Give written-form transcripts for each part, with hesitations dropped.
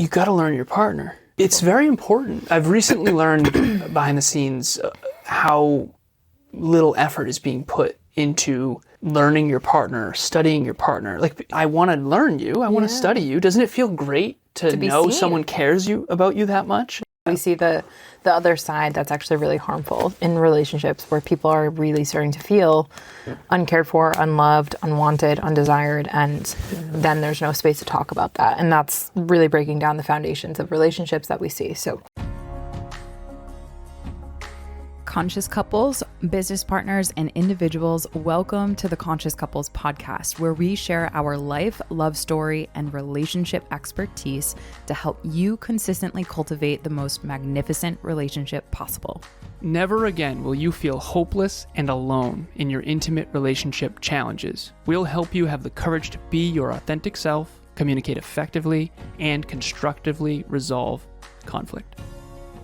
you got to learn your partner. It's very important. I've recently learned behind the scenes how little effort is being put into learning your partner, studying your partner. Like, I want to learn you. I want to study you. Doesn't it feel great to know seen. Someone cares about you that much? We see the other side that's actually really harmful in relationships, where people are really starting to feel uncared for, unloved, unwanted, undesired, and then there's no space to talk about that. And that's really breaking down the foundations of relationships that we see. So, conscious couples, business partners, and individuals, welcome to the Conscious Couples podcast, where we share our life, love story, and relationship expertise to help you consistently cultivate the most magnificent relationship possible. Never again will you feel hopeless and alone in your intimate relationship challenges. We'll help you have the courage to be your authentic self, communicate effectively, and constructively resolve conflict.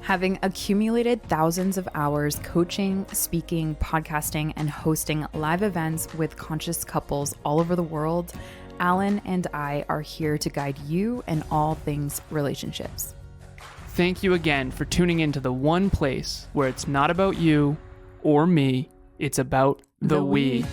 Having accumulated thousands of hours coaching, speaking, podcasting, and hosting live events with conscious couples all over the world, Alan and I are here to guide you in all things relationships. Thank you again for tuning into the one place where it's not about you or me, it's about the we.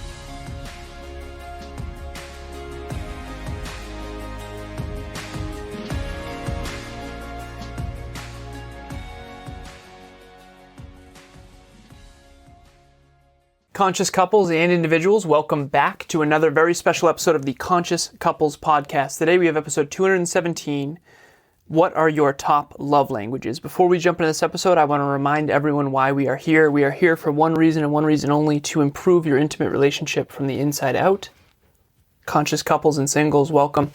Conscious couples and individuals, welcome back to another very special episode of the Conscious Couples podcast. Today we have episode 217, What are your top love languages? Before we jump into this episode, I want to remind everyone why we are here. We are here for one reason and one reason only: to improve your intimate relationship from the inside out. Conscious couples and singles, welcome.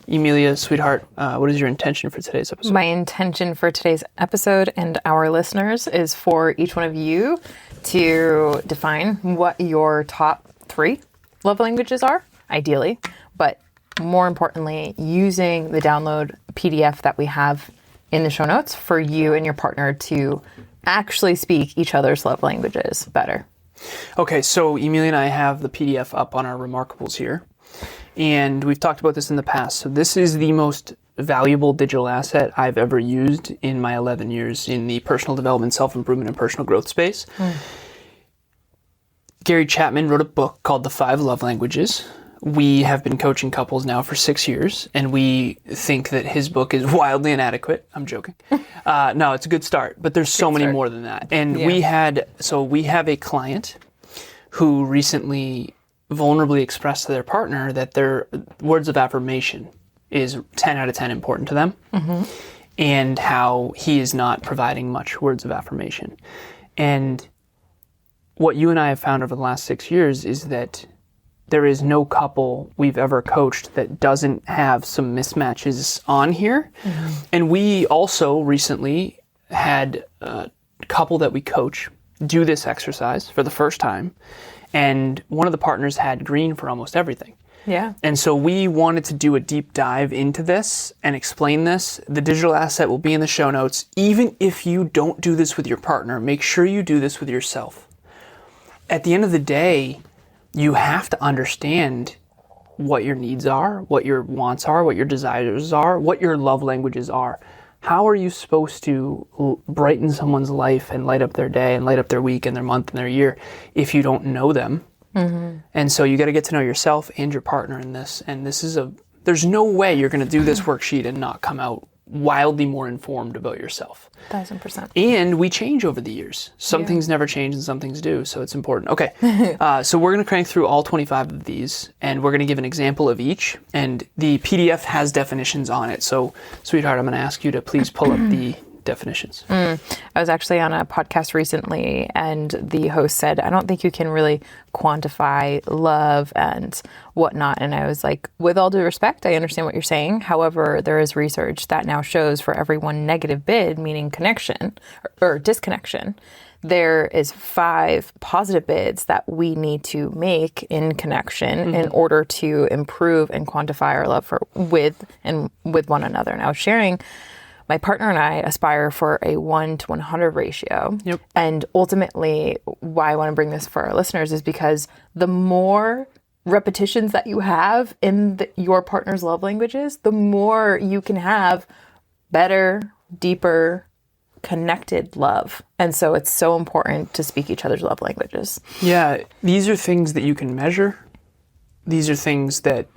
Emilia, sweetheart, what is your intention for today's episode? My intention for today's episode and our listeners is for each one of you to define what your top 3 love languages are, ideally, but more importantly, using the download PDF that we have in the show notes for you and your partner to actually speak each other's love languages better. Okay, so Emilia and I have the PDF up on our Remarkables here, and we've talked about this in the past. So this is the most valuable digital asset I've ever used in my 11 years in the personal development, self-improvement, and personal growth space. Gary Chapman wrote a book called The 5 Love Languages. We have been coaching couples now for 6 years, and we think that his book is wildly inadequate. I'm joking. No, it's a good start, but there's so many more than that. And we have a client who recently vulnerably expressed to their partner that their words of affirmation is 10 out of 10 important to them, and how he is not providing much words of affirmation. And what you and I have found over the last 6 years is that there is no couple we've ever coached that doesn't have some mismatches on here. And we also recently had a couple that we coach do this exercise for the first time, and one of the partners had green for almost everything. Yeah. And so we wanted to do a deep dive into this and explain this. The digital asset will be in the show notes. Even if you don't do this with your partner, make sure you do this with yourself. At the end of the day, you have to understand what your needs are, what your wants are, what your desires are, what your love languages are. How are you supposed to brighten someone's life and light up their day and light up their week and their month and their year if you don't know them? And so you got to get to know yourself and your partner in this. And there's no way you're going to do this worksheet and not come out wildly more informed about yourself. 1000%. And we change over the years. Some things never change and some things do, so it's important. Okay, so we're going to crank through all 25 of these, and we're going to give an example of each. And the PDF has definitions on it. So, sweetheart, I'm going to ask you to please pull up the definitions. I was actually on a podcast recently, and the host said, I don't think you can really quantify love and whatnot. And I was like, with all due respect, I understand what you're saying. However, there is research that now shows for every one negative bid, meaning connection or disconnection, there is 5 positive bids that we need to make in connection in order to improve and quantify our love with one another. And I was sharing, my partner and I aspire for a 1 to 100 ratio. And ultimately, why I want to bring this for our listeners is because the more repetitions that you have in your partner's love languages, the more you can have better, deeper, connected love. And so it's so important to speak each other's love languages. Yeah, these are things that you can measure. These are things that,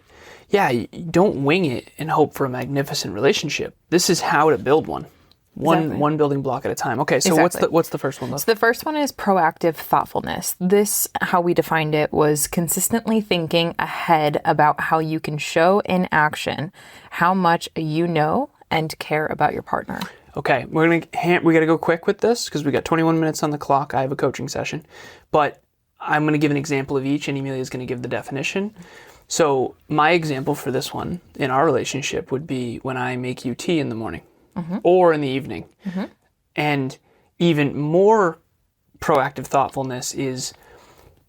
you don't wing it and hope for a magnificent relationship. This is how to build one. One building block at a time. Okay, so what's the first one, love? So the first one is proactive thoughtfulness. This, how we defined it, was consistently thinking ahead about how you can show in action how much you know and care about your partner. Okay, we got to go quick with this because we got 21 minutes on the clock. I have a coaching session, but I'm going to give an example of each, and Emilia is going to give the definition. So my example for this one in our relationship would be when I make you tea in the morning. Or in the evening. And even more proactive thoughtfulness is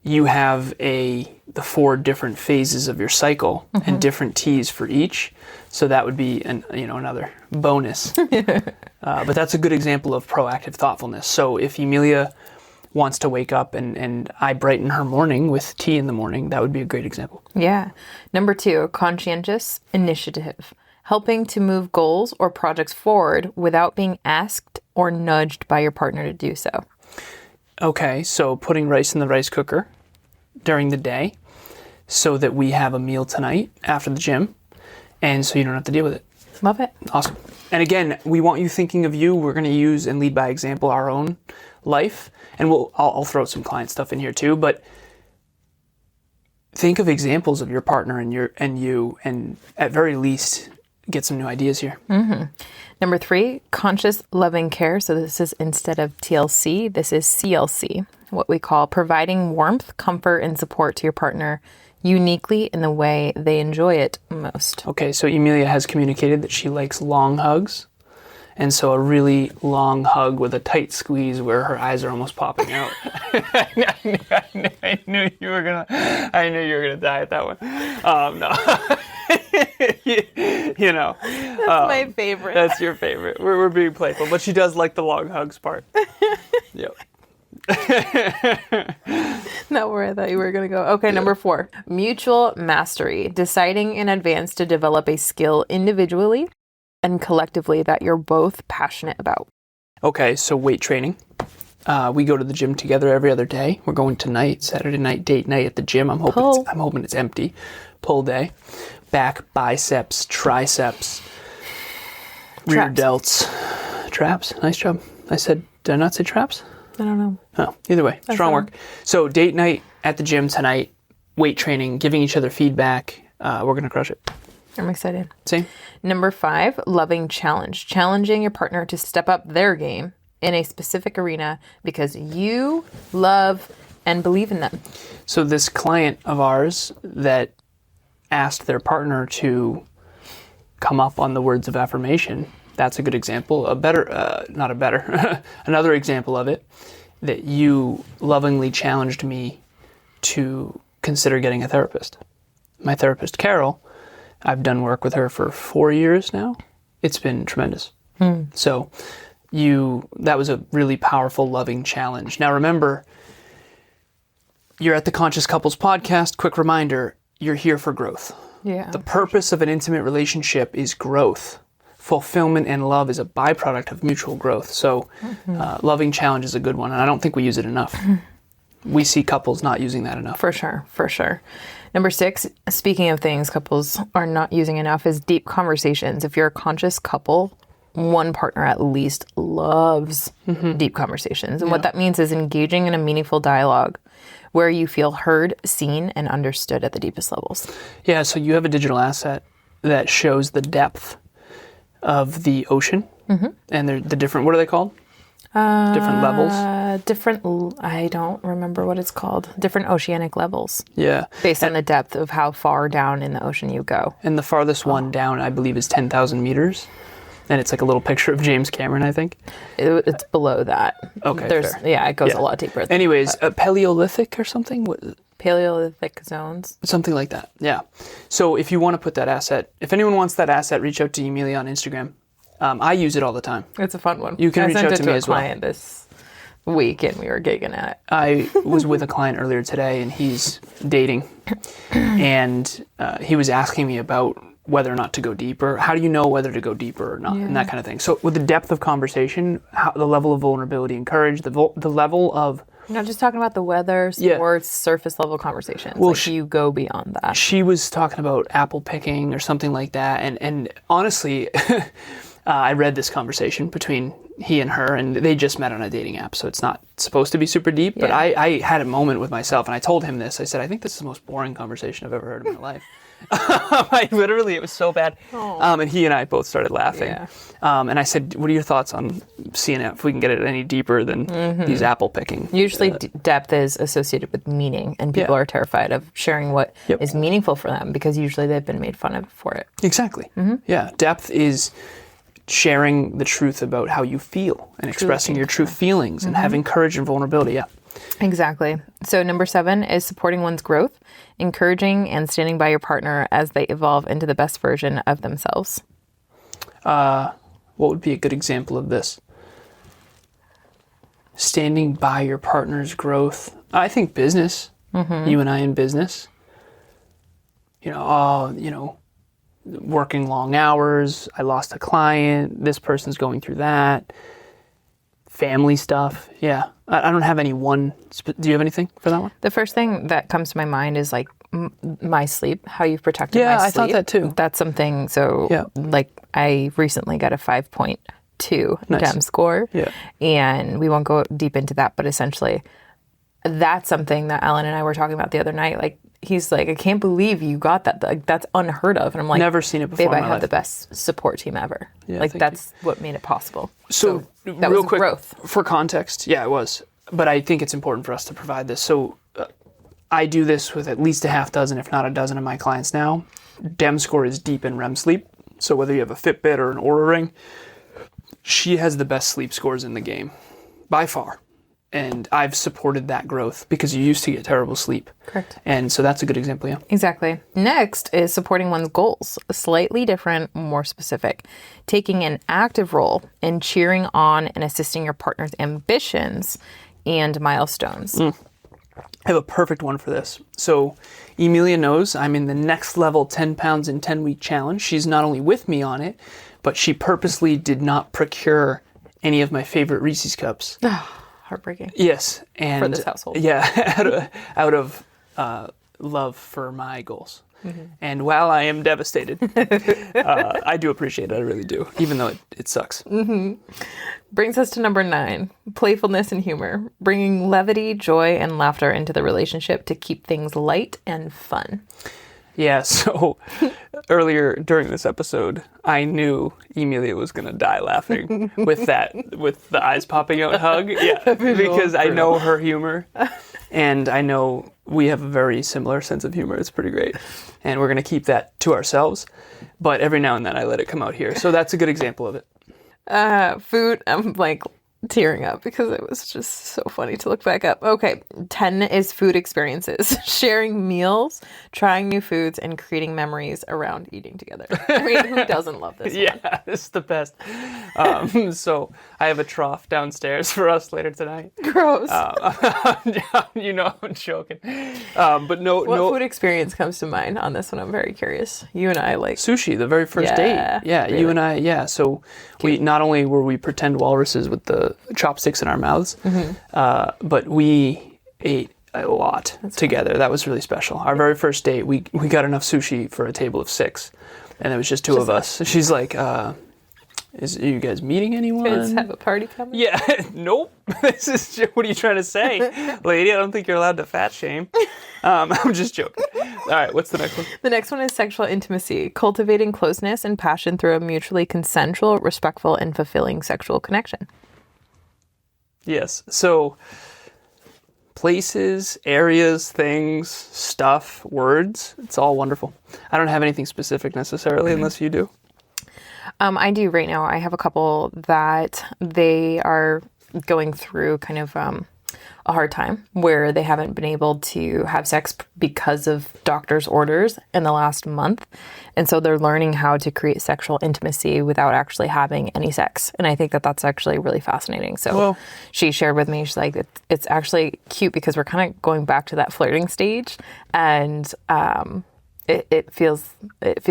you have the 4 different phases of your cycle and different teas for each. So that would be another bonus. But that's a good example of proactive thoughtfulness. So if Emilia wants to wake up and I brighten her morning with tea in the morning, that would be a great example. Yeah. Number 2, conscientious initiative. Helping to move goals or projects forward without being asked or nudged by your partner to do so. Okay, so putting rice in the rice cooker during the day so that we have a meal tonight after the gym, and so you don't have to deal with it. Love it. Awesome. And again, we want you thinking of you. We're going to use and lead by example our own life, and I'll throw some client stuff in here too, but think of examples of your partner and you, and at very least get some new ideas here. Number 3, conscious loving care. So this is, instead of TLC, this is CLC, what we call providing warmth, comfort, and support to your partner uniquely in the way they enjoy it most. Okay, so Emilia has communicated that she likes long hugs. And so a really long hug with a tight squeeze where her eyes are almost popping out. I knew you were gonna die at that one. No. That's my favorite. That's your favorite. We're being playful, but she does like the long hugs part. Yep. Not where I thought you were going to go. Okay, number 4, mutual mastery. Deciding in advance to develop a skill individually and collectively that you're both passionate about. Okay, so weight training. We go to the gym together every other day. We're going tonight, Saturday night, date night at the gym. I'm hoping it's empty. Pull day. Back, biceps, triceps, rear delts. Traps. Nice job. did I not say traps? I don't know. Oh, either way, strong work. So date night at the gym tonight, weight training, giving each other feedback. We're going to crush it. I'm excited. Same. Number 5, loving challenge. Challenging your partner to step up their game in a specific arena because you love and believe in them. So this client of ours that asked their partner to come up on the words of affirmation, that's a good example. Another example of it, that you lovingly challenged me to consider getting a therapist. My therapist, Carol, I've done work with her for 4 years now. It's been tremendous. So that was a really powerful, loving challenge. Now remember, you're at the Conscious Couples podcast. Quick reminder, you're here for growth. Yeah. The purpose of an intimate relationship is growth. Fulfillment and love is a byproduct of mutual growth. So loving challenge is a good one, and I don't think we use it enough. We see couples not using that enough. For sure. Number 6, speaking of things couples are not using enough, is deep conversations. If you're a conscious couple, one partner at least loves deep conversations. And what that means is engaging in a meaningful dialogue where you feel heard, seen, and understood at the deepest levels. Yeah, so you have a digital asset that shows the depth of the ocean. And they're the different, what are they called? Different levels? I don't remember what it's called. Different oceanic levels. Yeah. Based on the depth of how far down in the ocean you go. And the farthest one down, I believe, is 10,000 meters. And it's like a little picture of James Cameron, I think. It's below that. Okay, fair. Yeah, it goes a lot deeper. Anyways, Paleolithic or something? Paleolithic zones. Something like that, yeah. So if you want to put that asset, if anyone wants that asset, reach out to Emilia on Instagram. I use it all the time. It's a fun one. You can reach out to me as well. I sent it to a client this week and we were gigging at it. I was with a client earlier today and he's dating. And he was asking me about whether or not to go deeper? How do you know whether to go deeper or not? And that kind of thing. So with the depth of conversation, the level of vulnerability and courage, the level of... Not just talking about the weather, sports, surface level conversations. Well, you go beyond that. She was talking about apple picking or something like that. And honestly, I read this conversation between he and her, and they just met on a dating app. So it's not supposed to be super deep. But I had a moment with myself, and I told him this. I said, I think this is the most boring conversation I've ever heard in my life. It was so bad. And he and I both started laughing. Yeah. And I said, what are your thoughts on seeing if we can get it any deeper than these apple picking? Usually depth is associated with meaning, and people are terrified of sharing what is meaningful for them because usually they've been made fun of for it. Exactly. Yeah. Depth is sharing the truth about how you feel and expressing your true feelings and having courage and vulnerability. Yeah. Exactly. So number 7 is supporting one's growth, encouraging and standing by your partner as they evolve into the best version of themselves. What would be a good example of this? Standing by your partner's growth. I think business. You and I in business. Working long hours. I lost a client. This person's going through that. Family stuff. Yeah. I don't have any one. Do you have anything for that one? The first thing that comes to my mind is like my sleep, how you've protected my sleep. Yeah, I thought that too. That's something. So like I recently got a 5.2 DEM score. Yeah. And we won't go deep into that, but essentially that's something that Ellen and I were talking about the other night. Like, he's like, I can't believe you got that. Like, that's unheard of. And I'm like, never seen it before. Babe, I have the best support team ever. Yeah, like, that's what made it possible. So that real was quick, growth. For context, yeah, it was. But I think it's important for us to provide this. So I do this with at least a half dozen, if not a dozen of my clients now. DEM score is deep in REM sleep. So whether you have a Fitbit or an Oura Ring, she has the best sleep scores in the game by far. And I've supported that growth because you used to get terrible sleep. Correct. And so that's a good example, yeah. Exactly. Next is supporting one's goals. Slightly different, more specific. Taking an active role in cheering on and assisting your partner's ambitions and milestones. I have a perfect one for this. So Emilia knows I'm in the next level 10 pounds in 10-week challenge. She's not only with me on it, but she purposely did not procure any of my favorite Reese's Cups. Heartbreaking. Yes. And for this household. Yeah, out of love for my goals. And while I am devastated, I do appreciate it. I really do, even though it sucks. Brings us to number 9, playfulness and humor. Bringing levity, joy, and laughter into the relationship to keep things light and fun. Yeah, so earlier during this episode, I knew Emilia was going to die laughing with the eyes popping out hug. Yeah, because I know her humor, and I know we have a very similar sense of humor. It's pretty great, and we're going to keep that to ourselves, but every now and then I let it come out here. So that's a good example of it. Food, I'm like tearing up because it was just so funny to look back up. Okay, 10 is food experiences. Sharing meals, trying new foods, and creating memories around eating together. I mean, who doesn't love this one? Yeah, this is the best. So I have a trough downstairs for us later tonight. Gross. You know I'm joking. But no. What food experience comes to mind on this one? I'm very curious. You and I like... Sushi, the very first date. Yeah, really? You and I, yeah. So we not only were we pretend walruses with the chopsticks in our mouths, but we ate a lot together. That was really special. Our very first date, we got enough sushi for a table of 6, and it was just two of us. She's like, are you guys meeting anyone? Kids have a party coming? Yeah, nope. This is, what are you trying to say? Lady, I don't think you're allowed to fat shame. I'm just joking. All right, what's the next one? The next one is sexual intimacy, cultivating closeness and passion through a mutually consensual, respectful, and fulfilling sexual connection. Yes. So places, areas, things, stuff, words, it's all wonderful. I don't have anything specific necessarily unless you do. I do right now. I have a couple that they are going through kind of a hard time where they haven't been able to have sex because of doctor's orders in the last month. And so they're learning how to create sexual intimacy without actually having any sex. And I think that that's actually really fascinating. So she shared with me, she's like, it's actually cute because we're kind of going back to that flirting stage. And it feels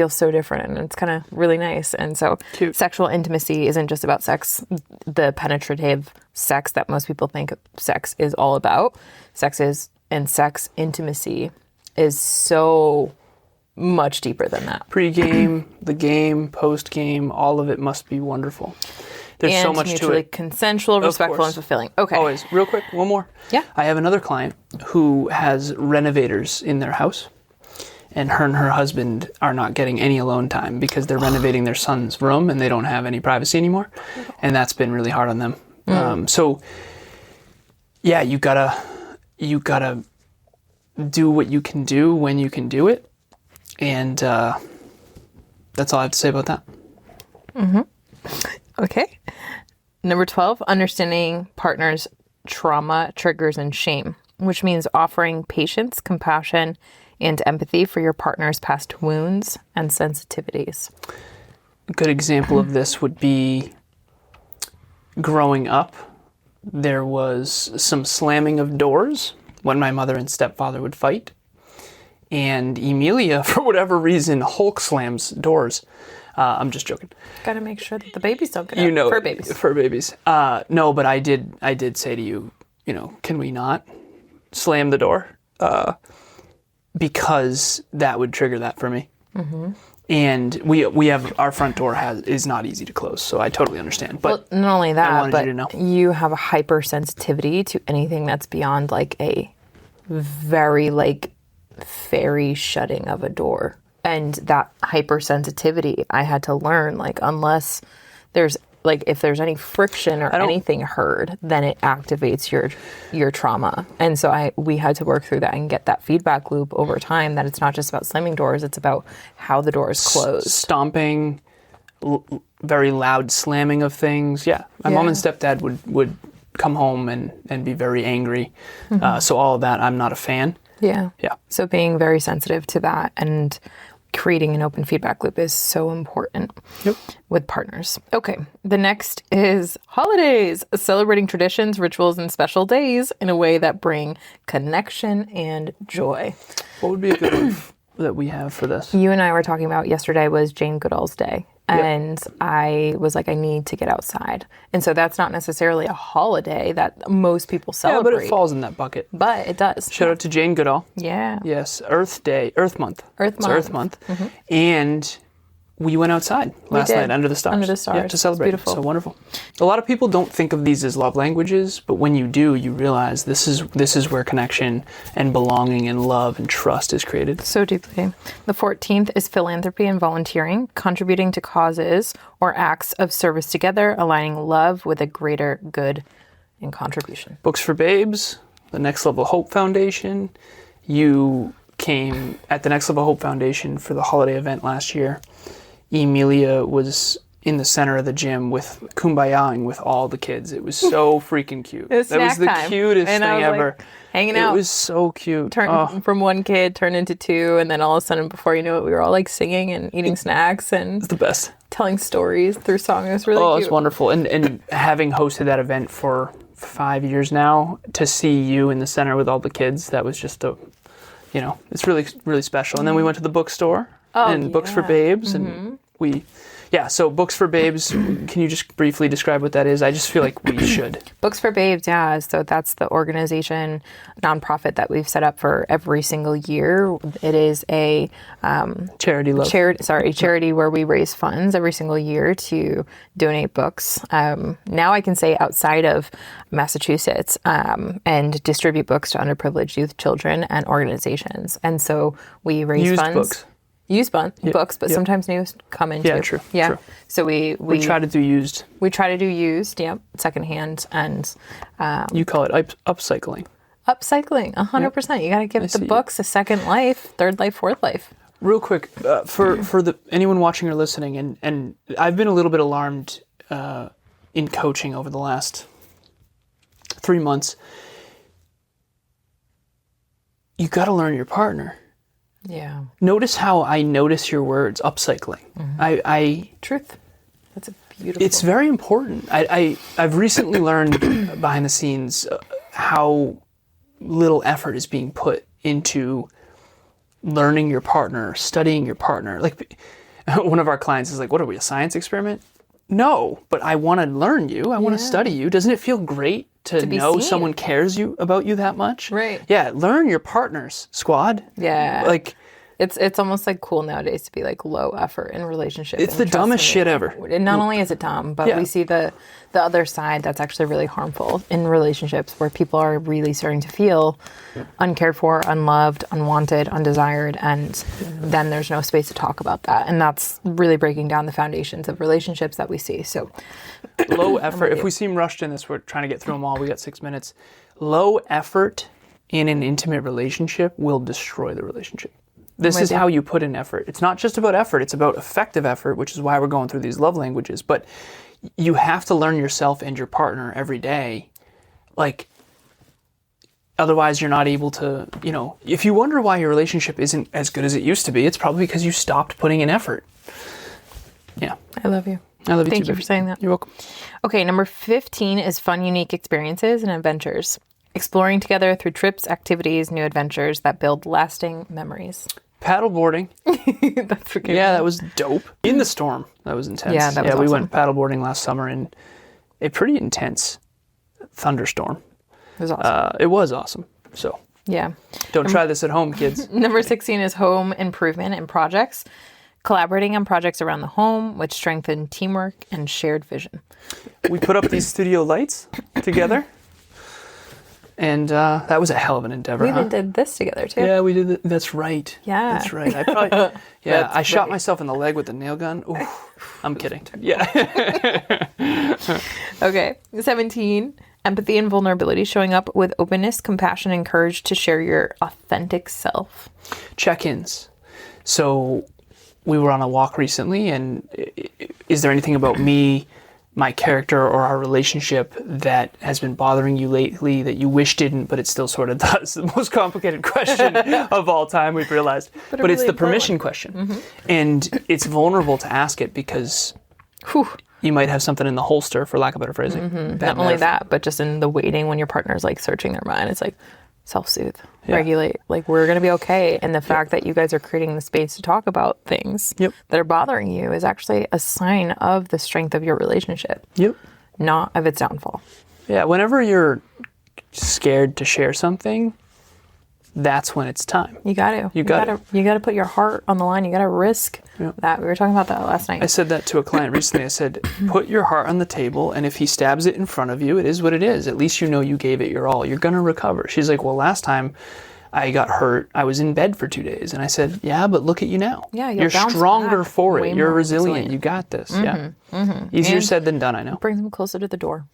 so different, and it's kind of really nice. And so Cute. sexual intimacy isn't just about sex, the penetrative sex that most people think sex is all about. Sex intimacy is so much deeper than that. Pre-game, the game, post-game, all of it must be wonderful. There's And so much to mutually it. consensual, respectful, and course. fulfilling. Okay. Always. Real quick, one more. Yeah. I have another client who has renovators in their house, and her husband are not getting any alone time because they're renovating their son's room and they don't have any privacy anymore, and that's been really hard on them. So, yeah, you gotta do what you can do when you can do it, and that's all I have to say about that. Okay. Number 12, understanding partner's trauma, triggers, and shame, which means offering patience, compassion, and empathy for your partner's past wounds and sensitivities. A good example of this would be growing up. There was some slamming of doors when my mother and stepfather would fight. And Emilia, for whatever reason, Hulk slams doors. I'm just joking. Gotta make sure that the babies don't get out. For babies. For babies. No, but I did say to you, can we not slam the door? Because that would trigger that for me. Mm-hmm. And we have, our front door is not easy to close, so I totally understand. But well, not only that, but you to know. You have a hypersensitivity to anything that's beyond like a very like fairy shutting of a door. And that hypersensitivity, I had to learn, like, unless there's, like, if there's any friction or anything heard, then it activates your trauma. And so we had to work through that and get that feedback loop over time, that it's not just about slamming doors, it's about how the door is closed. Stomping, very loud slamming of things. Yeah. My mom and stepdad would come home and be very angry. Mm-hmm. So all of that, I'm not a fan. Yeah. Yeah. So being very sensitive to that and creating an open feedback loop is so important with partners. Okay. The next is holidays, celebrating traditions, rituals, and special days in a way that bring connection and joy. What would be a good one that we have for this? You and I were talking about yesterday was Jane Goodall's Day. And I was like, I need to get outside. And so that's not necessarily a holiday that most people celebrate. Yeah, but it falls in that bucket. But it does. Shout out to Jane Goodall. Yeah. Yes, Earth Month. Earth Month. Mm-hmm. And we went outside last night under the stars. Under the stars. Yeah, to celebrate. It's beautiful. So wonderful. A lot of people don't think of these as love languages, but when you do, you realize this is where connection and belonging and love and trust is created. So deeply. The 14th is philanthropy and volunteering, contributing to causes or acts of service together, aligning love with a greater good and contribution. Books for Babes, the Next Level Hope Foundation. You came at the Next Level Hope Foundation for the holiday event last year. Emilia was in the center of the gym with kumbayaing with all the kids. It was so freaking cute. It was That was snack the time. cutest And I thing was, ever. like, hanging out. It was so cute. From one kid, turned into two, and then all of a sudden, before you know it, we were all like singing and eating snacks and It's the best. telling stories through song. It was really cute. It's wonderful. And having hosted that event for 5 years now, to see you in the center with all the kids, that was just it's really, really special. And then we went to the bookstore and Books for Babes, and so Books for Babes, can you just briefly describe what that is? I just feel like we should. Books for Babes, yeah. So that's the organization, nonprofit that we've set up for every single year. It is a charity where we raise funds every single year to donate books. Now I can say outside of Massachusetts, and distribute books to underprivileged youth, children, and organizations. And so we raise funds. Used books, but sometimes new come in too. Yeah, true. Yeah. True. So we try to do used. We try to do used, secondhand, and you call it upcycling. Upcycling, 100%. You got to give the books a second life, third life, fourth life. Real quick, for anyone watching or listening, and I've been a little bit alarmed in coaching over the last 3 months. You got to learn your partner. Yeah. Notice how I notice your words, upcycling. Mm-hmm. Truth. That's a beautiful. It's very important. I've recently learned behind the scenes how little effort is being put into learning your partner, studying your partner. Like one of our clients is like, what are we, a science experiment? No, but I want to learn you. I want to study you. Doesn't it feel great to know seen. someone cares about you that much? Right. Yeah, learn your partners, squad. Yeah. Like, it's almost like cool nowadays to be like low effort in relationships. it's the dumbest shit ever. And not only is it dumb, but we see the other side that's actually really harmful in relationships, where people are really starting to feel uncared for, unloved, unwanted, undesired, and then there's no space to talk about that. And that's really breaking down the foundations of relationships that we see. So low effort. If we seem rushed in this, we're trying to get through them all. We got 6 minutes. Low effort in an intimate relationship will destroy the relationship. This is how you put in effort. It's not just about effort. It's about effective effort, which is why we're going through these love languages. But you have to learn yourself and your partner every day. Like, otherwise you're not able to, if you wonder why your relationship isn't as good as it used to be, it's probably because you stopped putting in effort. Yeah. I love you. I love you Thank too, you for saying that. You're welcome. Okay, number 15 is fun, unique experiences and adventures. Exploring together through trips, activities, new adventures that build lasting memories. Paddleboarding. That's okay. Yeah, that was dope. In the storm. That was intense. Yeah, that was we awesome. went paddleboarding last summer in a pretty intense thunderstorm. It was awesome. It was awesome. So Yeah. don't try this at home, kids. Number 16 is home improvement and projects. Collaborating on projects around the home, which strengthen teamwork and shared vision. We put up these studio lights together. And that was a hell of an endeavor. We even did this together too. Yeah, we did. That's right. Yeah. That's right. I probably. Yeah, I shot right. myself in the leg with the nail gun. Ooh, I'm kidding. Yeah. Okay. 17, empathy and vulnerability, showing up with openness, compassion, and courage to share your authentic self. Check-ins. So we were on a walk recently, and is there anything about me, my character, or our relationship that has been bothering you lately that you wish didn't, but it still sort of does? The most complicated question of all time, we've realized. But it's really the permission question. Mm-hmm. And it's vulnerable to ask it because you might have something in the holster, for lack of better phrasing. Mm-hmm. Not only that, but just in the waiting when your partner's like searching their mind, it's like self-soothe, regulate, like we're going to be okay. And the fact that you guys are creating the space to talk about things that are bothering you is actually a sign of the strength of your relationship, not of its downfall. Yeah. Whenever you're scared to share something, that's when it's time. You got to. You got to put your heart on the line. You got to risk that. We were talking about that last night. I said that to a client recently. I said, put your heart on the table, and if he stabs it in front of you, it is what it is. At least you know you gave it your all. You're going to recover. She's like, well, last time I got hurt, I was in bed for 2 days. And I said, yeah, but look at you now. Yeah, you're stronger for it. You're resilient. resilient. You got this. Easier said than done, I know. Brings them closer to the door.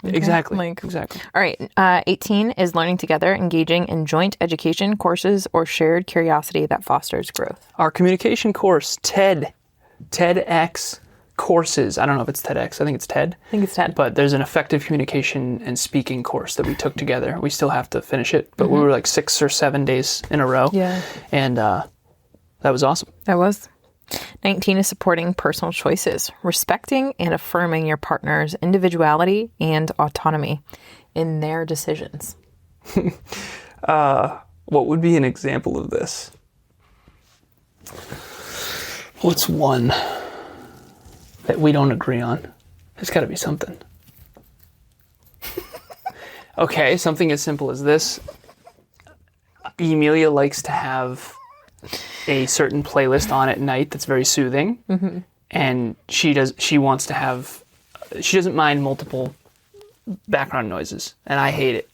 Okay. Exactly. Exactly. All right. 18 is learning together, engaging in joint education courses or shared curiosity that fosters growth. Our communication course, TEDx courses. I don't know if it's TEDx. I think it's TED. I think it's TED. But there's an effective communication and speaking course that we took together. We still have to finish it, but we were like 6 or 7 days in a row. Yeah. And that was awesome. That was. 19 is supporting personal choices, respecting and affirming your partner's individuality and autonomy in their decisions. What would be an example of this? What's one that we don't agree on? There's got to be something. Okay, something as simple as this. Emilia likes to have a certain playlist on at night that's very soothing, and she doesn't mind multiple background noises, and I hate it.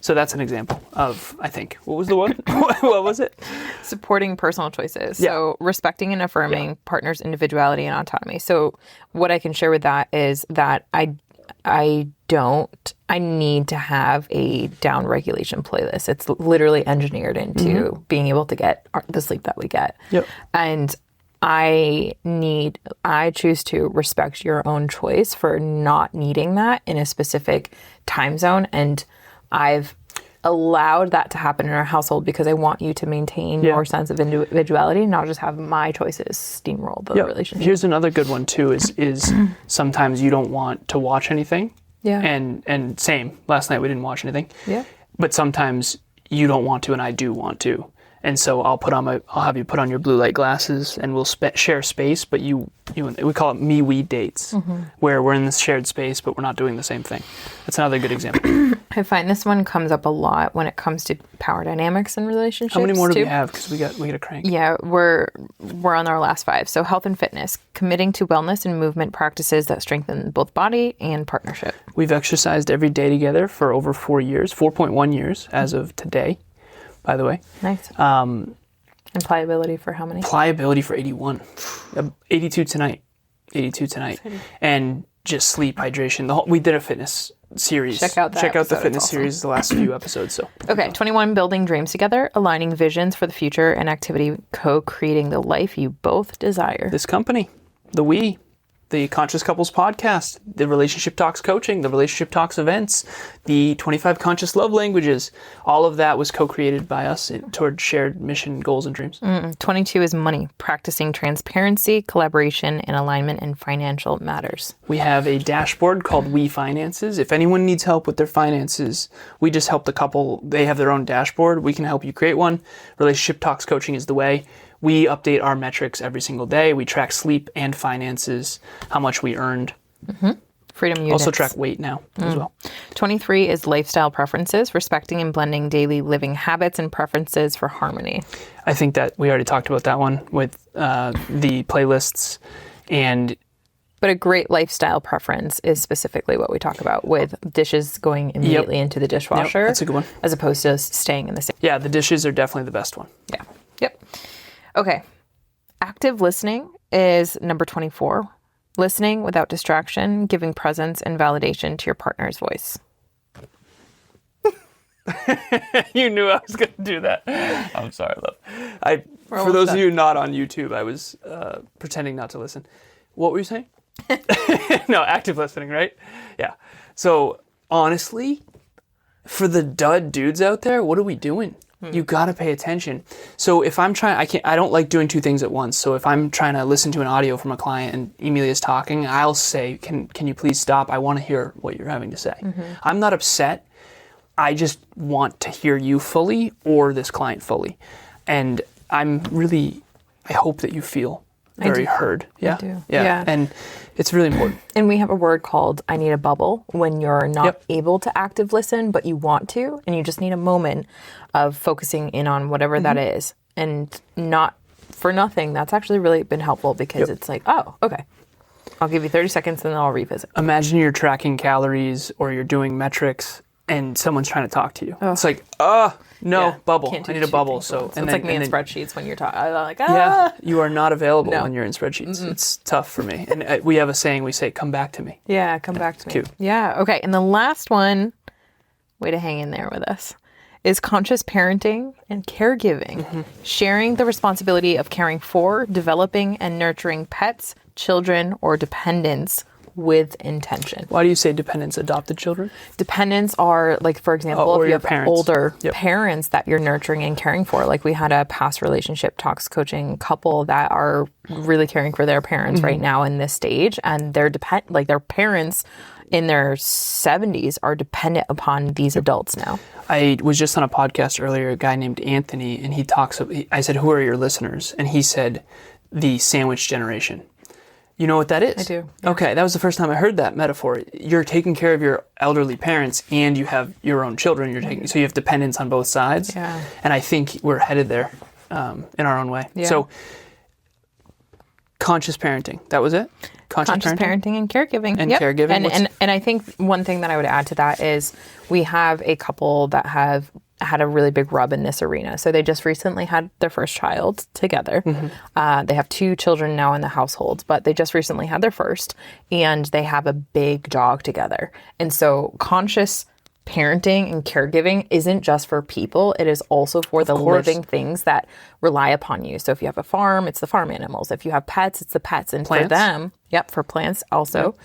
So that's an example of, I think, what was the one? What was it? Supporting personal choices. So respecting and affirming partner's individuality and autonomy. So what I can share with that is that I need to have a down regulation playlist. It's literally engineered into being able to get the sleep that we get. And I choose to respect your own choice for not needing that in a specific time zone. And I've allowed that to happen in our household because I want you to maintain your sense of individuality, not just have my choices steamroll the relationship. Here's another good one too, is sometimes you don't want to watch anything. And same, last night we didn't watch anything. But sometimes you don't want to and I do want to. And so I'll have you put on your blue light glasses, and we'll share space, but we call it me-we dates, where we're in this shared space, but we're not doing the same thing. That's another good example. I find this one comes up a lot when it comes to power dynamics and relationships. How many more do we have? Because we got a crank. Yeah, we're on our last 5. So health and fitness, committing to wellness and movement practices that strengthen both body and partnership. We've exercised every day together for over 4 years, 4.1 years as of today, by the way. Nice. And pliability for how many? Pliability for 81. 82 tonight. 82 tonight. And just sleep, hydration. We did a fitness series. Check out the fitness series, the last few episodes. So okay, 21, building dreams together, aligning visions for the future and activity, co-creating the life you both desire. This company, the Conscious Couples podcast, the Relationship Talks coaching, the Relationship Talks events, the 25 Conscious Love Languages, all of that was co-created by us toward shared mission, goals, and dreams. 22 is money, practicing transparency, collaboration, and alignment in financial matters. We have a dashboard called We Finances. If anyone needs help with their finances, we just help the couple. They have their own dashboard. We can help you create one. Relationship Talks coaching is the way. We update our metrics every single day. We track sleep and finances, how much we earned. Freedom units. Also track weight now as well. 23 is lifestyle preferences, respecting and blending daily living habits and preferences for harmony. I think that we already talked about that one with the playlists. But a great lifestyle preference is specifically what we talk about with dishes going immediately into the dishwasher. Yep, that's a good one. As opposed to staying in the sink. Yeah, the dishes are definitely the best one. Yeah. Yep. Okay. Active listening is number 24. Listening without distraction, giving presence and validation to your partner's voice. You knew I was going to do that. I'm sorry, love. For those of you not on YouTube, I was pretending not to listen. What were you saying? No, active listening, right? Yeah. So honestly, for the dud dudes out there, what are we doing? You got to pay attention. So if I'm trying, I don't like doing 2 things at once. So if I'm trying to listen to an audio from a client and Emilia's talking, I'll say, can you please stop? I want to hear what you're having to say. I'm not upset. I just want to hear you fully or this client fully. And I hope that you feel very heard. Yeah. I do. Yeah. And it's really important. And we have a word called I need a bubble when you're not able to active listen, but you want to, and you just need a moment of focusing in on whatever that is. And not for nothing, that's actually really been helpful because it's like, oh, okay. I'll give you 30 seconds and then I'll revisit. Imagine you're tracking calories or you're doing metrics and someone's trying to talk to you. It's like, bubble. I need a bubble. So it's like me in spreadsheets when you're talking. I'm like, Yeah, you are not available when you're in spreadsheets. It's tough for me. And we have a saying, we say, come back to me. Yeah, come back to me. Cute. Yeah, okay. And the last one, way to hang in there with us, is conscious parenting and caregiving. Sharing the responsibility of caring for, developing, and nurturing pets, children, or dependents with intention. Why do you say dependents? Adopted children? Dependents are, like, for example, if you have parents. older parents that you're nurturing and caring for. Like, we had a past relationship talks coaching couple that are really caring for their parents right now in this stage, and their parents in their 70s are dependent upon these adults now. I was just on a podcast earlier, a guy named Anthony, and I said, who are your listeners? And he said, the sandwich generation. You know what that is? I do. Yeah. Okay, that was the first time I heard that metaphor. You're taking care of your elderly parents and you have your own children. So you have dependents on both sides. Yeah. And I think we're headed there in our own way. Yeah. So conscious parenting, that was it? Conscious parenting and caregiving. And caregiving. And I think one thing that I would add to that is we have a couple that have had a really big rub in this arena. So they just recently had their first child together. They have 2 children now in the household, but they just recently had their first, and they have a big dog together. And so conscious parenting and caregiving isn't just for people, it is also for the living things that rely upon you. So if you have a farm, it's the farm animals. If you have pets, it's the pets. And plants. For them, for plants also.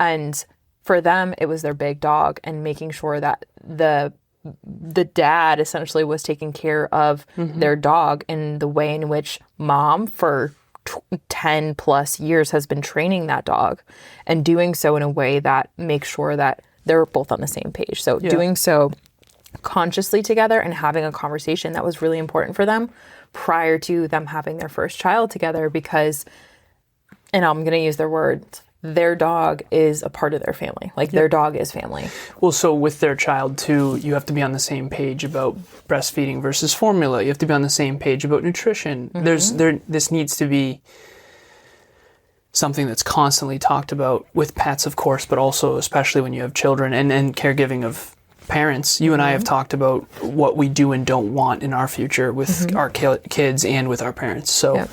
And for them, it was their big dog, and making sure that the dad essentially was taking care of their dog in the way in which mom for 10 plus years has been training that dog, and doing so in a way that makes sure that they're both on the same page. So doing so consciously together and having a conversation that was really important for them prior to them having their first child together, because, and I'm going to use their words, their dog is a part of their family. Like their dog is family. Well, so with their child too, you have to be on the same page about breastfeeding versus formula. You have to be on the same page about nutrition. This needs to be something that's constantly talked about with pets, of course, but also especially when you have children and caregiving of parents. You and I have talked about what we do and don't want in our future with our kids and with our parents. So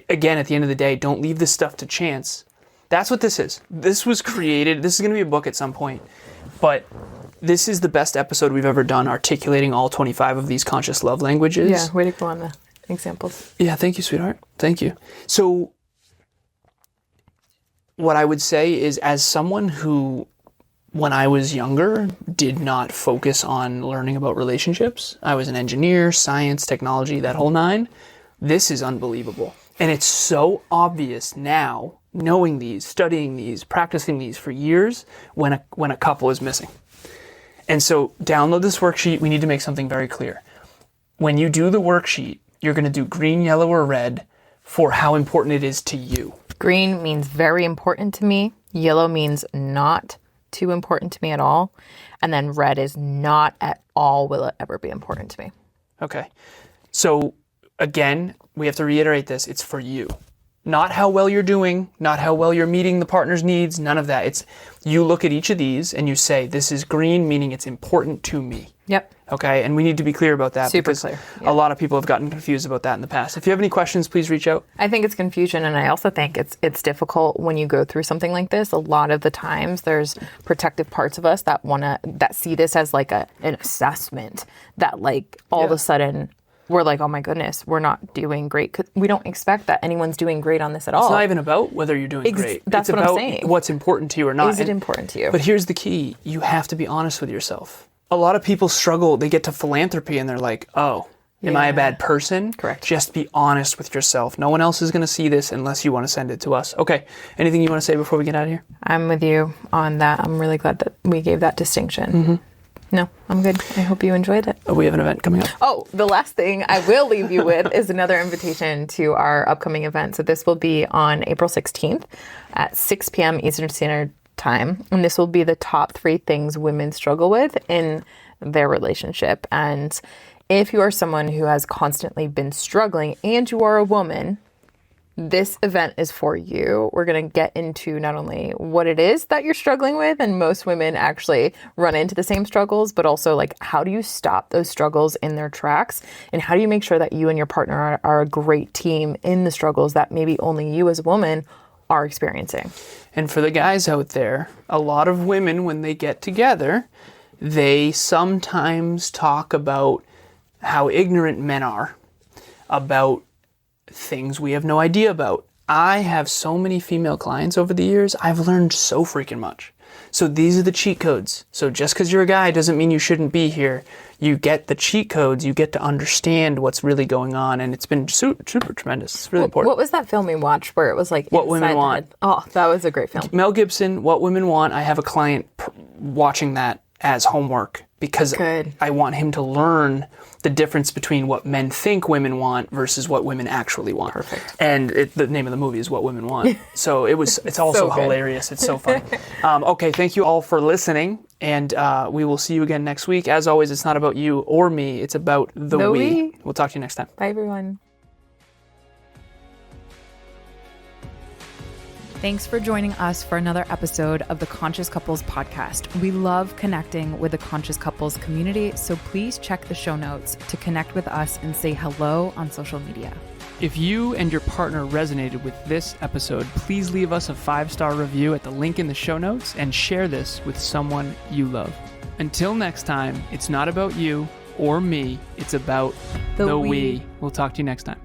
again, at the end of the day, don't leave this stuff to chance. That's what this is. This was created. This is going to be a book at some point, but this is the best episode we've ever done articulating all 25 of these conscious love languages. Yeah, way to go on the examples. Yeah, thank you, sweetheart. Thank you. So what I would say is, as someone who, when I was younger, did not focus on learning about relationships, I was an engineer, science, technology, that whole nine, this is unbelievable. And it's so obvious now, knowing these, studying these, practicing these for years, when a couple is missing. And so download this worksheet. We need to make something very clear. When you do the worksheet, you're going to do green, yellow, or red for how important it is to you. Green means very important to me. Yellow means not too important to me at all. And then red is not at all will it ever be important to me. Okay. So again, we have to reiterate this. It's for you. Not how well you're doing, not how well you're meeting the partner's needs, none of that. It's you look at each of these and you say, this is green, meaning it's important to me. Yep. Okay, and we need to be clear about that. Super because clear. Yep. A lot of people have gotten confused about that in the past. If you have any questions, please reach out. I think it's confusion, and I also think it's difficult when you go through something like this. A lot of the times there's protective parts of us that see this as like an assessment, that like all of a sudden we're like, oh my goodness, we're not doing great. We don't expect that anyone's doing great on this at all. It's not even about whether you're doing great. That's it's what about I'm saying. What's important to you or not. Is it important to you? But here's the key. You have to be honest with yourself. A lot of people struggle. They get to philanthropy and they're like, oh, am I a bad person? Correct. Just be honest with yourself. No one else is going to see this unless you want to send it to us. Okay. Anything you want to say before we get out of here? I'm with you on that. I'm really glad that we gave that distinction. No, I'm good. I hope you enjoyed it. We have an event coming up. Oh, the last thing I will leave you with is another invitation to our upcoming event. So this will be on April 16th at 6 p.m. Eastern Standard Time. And this will be the top 3 things women struggle with in their relationship. And if you are someone who has constantly been struggling and you are a woman, this event is for you. We're going to get into not only what it is that you're struggling with, and most women actually run into the same struggles, but also like how do you stop those struggles in their tracks, and how do you make sure that you and your partner are a great team in the struggles that maybe only you as a woman are experiencing. And for the guys out there, a lot of women, when they get together, they sometimes talk about how ignorant men are about things we have no idea about. I have so many female clients over the years. I've learned so freaking much. So these are the cheat codes. So just because you're a guy doesn't mean you shouldn't be here. You get the cheat codes. You get to understand what's really going on. And it's been super, super tremendous. It's really important. What was that film we watched where it was like What Women Want? Oh, that was a great film. Mel Gibson, What Women Want. I have a client watching that as homework because I want him to learn the difference between what men think women want versus what women actually want. Perfect. And the name of the movie is What Women Want. So it's also hilarious. It's so funny. Okay, thank you all for listening, and we will see you again next week. As always, it's not about you or me. It's about the we. We'll talk to you next time. Bye, everyone. Thanks for joining us for another episode of the Conscious Couples podcast. We love connecting with the Conscious Couples community, so please check the show notes to connect with us and say hello on social media. If you and your partner resonated with this episode, please leave us a 5-star review at the link in the show notes and share this with someone you love. Until next time, it's not about you or me, it's about the we. We'll talk to you next time.